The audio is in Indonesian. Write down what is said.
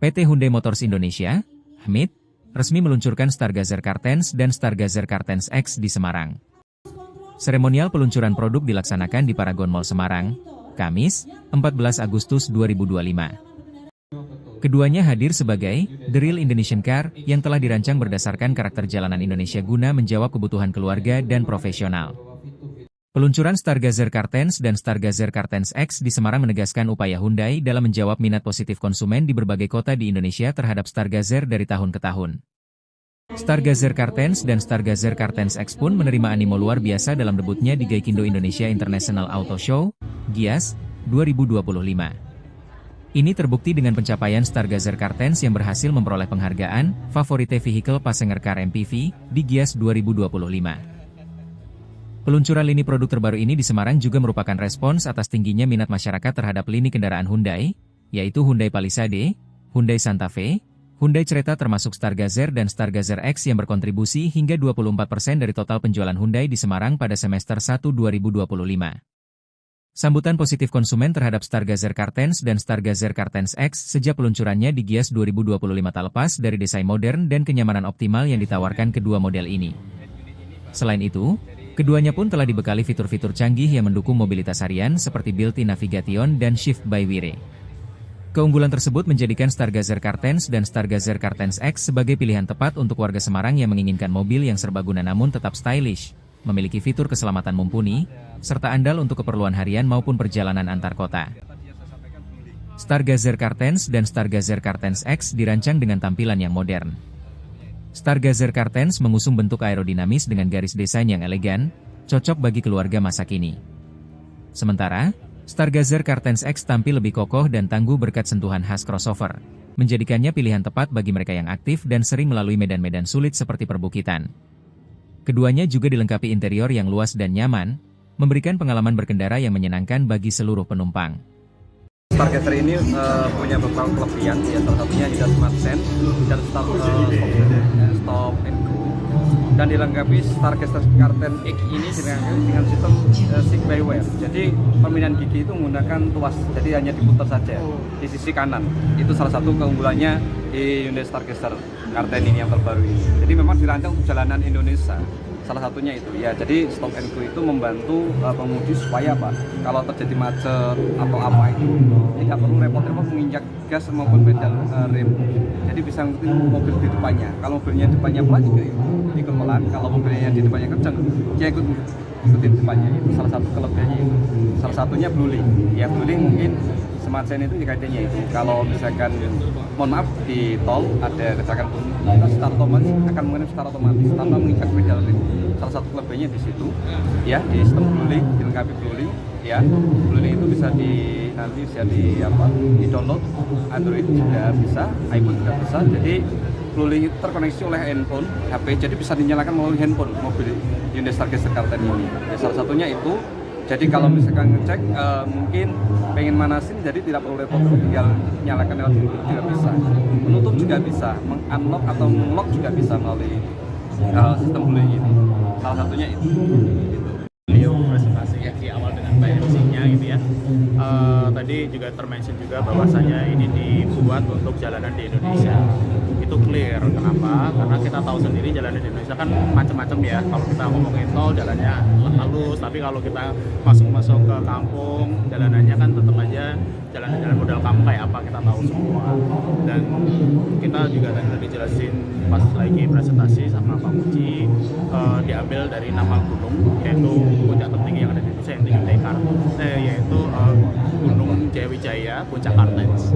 PT Hyundai Motors Indonesia, HMIT, resmi meluncurkan Stargazer Kartens dan Stargazer Kartens X di Semarang. Seremonial peluncuran produk dilaksanakan di Paragon Mall Semarang, Kamis, 14 Agustus 2025. Keduanya hadir sebagai The Real Indonesian Car yang telah dirancang berdasarkan karakter jalanan Indonesia guna menjawab kebutuhan keluarga dan profesional. Peluncuran Stargazer Kartens dan Stargazer Kartens X di Semarang menegaskan upaya Hyundai dalam menjawab minat positif konsumen di berbagai kota di Indonesia terhadap Stargazer dari tahun ke tahun. Stargazer Kartens dan Stargazer Kartens X pun menerima animo luar biasa dalam debutnya di Gaikindo Indonesia International Auto Show, GIAS, 2025. Ini terbukti dengan pencapaian Stargazer Kartens yang berhasil memperoleh penghargaan Favorite Vehicle Passenger Car MPV di GIAS 2025. Peluncuran lini produk terbaru ini di Semarang juga merupakan respons atas tingginya minat masyarakat terhadap lini kendaraan Hyundai, yaitu Hyundai Palisade, Hyundai Santa Fe, Hyundai Creta termasuk Stargazer dan Stargazer X yang berkontribusi hingga 24% dari total penjualan Hyundai di Semarang pada semester 1 2025. Sambutan positif konsumen terhadap Stargazer Kartens dan Stargazer Kartens X sejak peluncurannya di GIAS 2025 tak lepas dari desain modern dan kenyamanan optimal yang ditawarkan kedua model ini. Selain itu, keduanya pun telah dibekali fitur-fitur canggih yang mendukung mobilitas harian seperti built-in navigation dan shift by wire. Keunggulan tersebut menjadikan Stargazer Kartens dan Stargazer Kartens X sebagai pilihan tepat untuk warga Semarang yang menginginkan mobil yang serbaguna namun tetap stylish, memiliki fitur keselamatan mumpuni, serta andal untuk keperluan harian maupun perjalanan antar kota. Stargazer Kartens dan Stargazer Kartens X dirancang dengan tampilan yang modern. Stargazer Kartens mengusung bentuk aerodinamis dengan garis desain yang elegan, cocok bagi keluarga masa kini. Sementara, Stargazer Kartens X tampil lebih kokoh dan tangguh berkat sentuhan khas crossover, menjadikannya pilihan tepat bagi mereka yang aktif dan sering melalui medan-medan sulit seperti perbukitan. Keduanya juga dilengkapi interior yang luas dan nyaman, memberikan pengalaman berkendara yang menyenangkan bagi seluruh penumpang. Stargazer ini punya beberapa kelebihan, ya salah satunya juga Smart Sense dan stop and go, dan dilengkapi Stargazer Kartens X ini dengan sistem shift by wire. Jadi permainan gigi itu menggunakan tuas, jadi hanya diputar saja di sisi kanan. Itu salah satu keunggulannya di Hyundai Stargazer Kartens ini yang terbaru ini. Jadi memang dirancang untuk jalanan Indonesia. Salah satunya itu ya, jadi stop and go itu membantu pengemudi supaya apa, kalau terjadi macet atau apa itu tidak perlu repot-repot menginjak gas maupun pedal rem, jadi bisa ngikutin mobil di depannya. Kalau mobilnya di depannya pelan juga ikut pelan, kalau mobilnya di depannya kencang dia ikutin depannya. Itu salah satu kelebihannya itu. Salah satunya blueling ya, blueling mungkin Smart Sense itu kaitannya itu, kalau misalkan mohon maaf di tol ada kecelakaan kita start otomatis akan mengenai start otomatis tanpa mengikat pedal rem. Salah satu kelebihannya di situ ya, di sistem blueling, dilengkapi blueling ya. Blueling itu bisa nanti bisa di download Android juga bisa, iPhone juga bisa. Jadi blueling itu terkoneksi oleh handphone HP, jadi bisa dinyalakan melalui handphone mobil Hyundai Stargazer Kartens ini ya, salah satunya itu. Jadi kalau misalkan ngecek mungkin pengen manasin, jadi tidak perlu repot, tinggal nyalakan lewat handphone juga bisa. Menutup juga bisa, meng-unlock atau meng-lock juga bisa melalui sistem blueling ini. Salah satunya itu. Beliau presentasi ya di awal dengan MC-nya gitu ya. Tadi juga termention juga bahwasanya ini dibuat untuk jalanan di Indonesia. Itu clear. Kenapa? Karena kita tahu sendiri jalanan di Indonesia kan macam-macam ya. Kalau kita ngomongin tol jalannya halus, tapi kalau kita masuk ke kampung jalanannya kan tetap aja jalan-jalan model kampung kayak apa kita tahu semua. Dan kita juga tadi jelasin pas lagi presentasi sama Pak Muji, diambil dari nama gunung, yaitu puncak tertinggi yang ada di Indonesia yang tinggi Dekar, yaitu Gunung Jayawijaya Puncak Kartens.